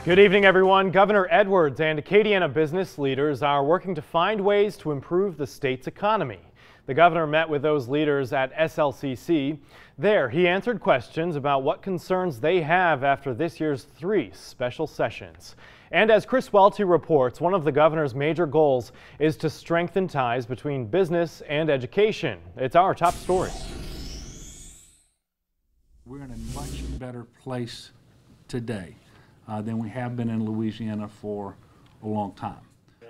Good evening, everyone. Governor Edwards and Acadiana business leaders are working to find ways to improve the state's economy. The governor met with those leaders at SLCC. There, he answered questions about what concerns they have after this year's 3 special sessions. And as Chris Welty reports, one of the governor's major goals is to strengthen ties between business and education. It's our top story. We're in a much better place today than we have been in Louisiana for a long time.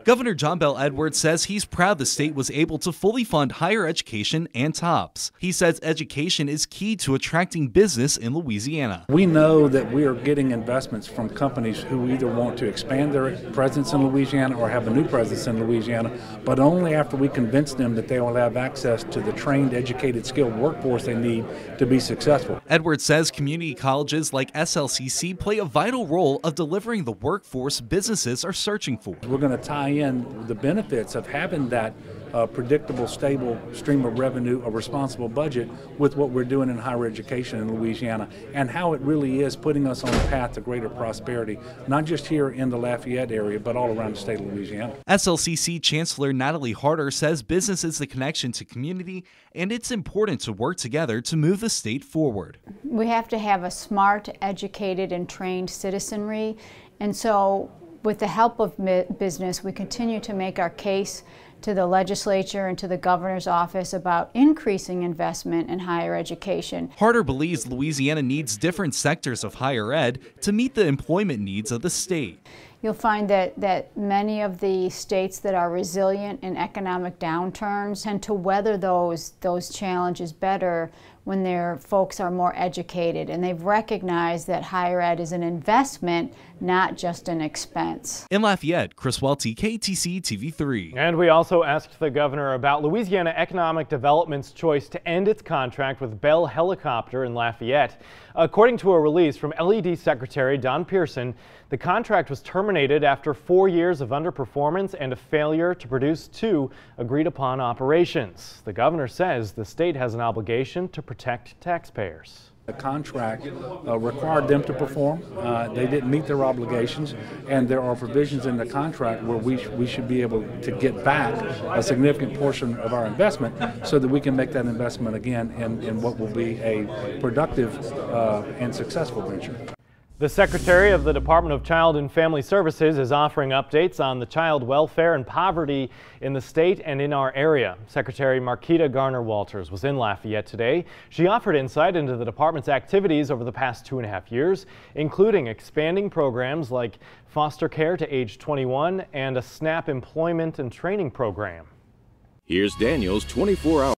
Governor John Bel Edwards says he's proud the state was able to fully fund higher education and TOPS. He says education is key to attracting business in Louisiana. We know that we are getting investments from companies who either want to expand their presence in Louisiana or have a new presence in Louisiana, but only after we convince them that they will have access to the trained, educated, skilled workforce they need to be successful. Edwards says community colleges like SLCC play a vital role of delivering the workforce businesses are searching for. We're going to tie in the benefits of having that predictable, stable stream of revenue, a responsible budget with what we're doing in higher education in Louisiana, and how it really is putting us on the path to greater prosperity, not just here in the Lafayette area, but all around the state of Louisiana. SLCC Chancellor Natalie Harder says business is the connection to community, and it's important to work together to move the state forward. We have to have a smart, educated, and trained citizenry, and so with the help of business, we continue to make our case to the legislature and to the governor's office about increasing investment in higher education. Harder believes Louisiana needs different sectors of higher ed to meet the employment needs of the state. You'll find that many of the states that are resilient in economic downturns tend to weather those challenges better when their folks are more educated, and they've recognized that higher ed is an investment, not just an expense. In Lafayette, Chris Welty, KATC TV3. And we also asked the governor about Louisiana Economic Development's choice to end its contract with Bell Helicopter in Lafayette. According to a release from LED Secretary Don Pearson, the contract was terminated after 4 years of underperformance and a failure to produce 2 agreed-upon operations. The governor says the state has an obligation to protect taxpayers. The contract required them to perform. They didn't meet their obligations, and there are provisions in the contract where we should be able to get back a significant portion of our investment so that we can make that investment again in what will be a productive and successful venture. The Secretary of the Department of Child and Family Services is offering updates on the child welfare and poverty in the state and in our area. Secretary Marquita Garner-Walters was in Lafayette today. She offered insight into the department's activities over the past 2.5 years, including expanding programs like foster care to age 21 and a SNAP employment and training program. Here's Daniel's 24-hour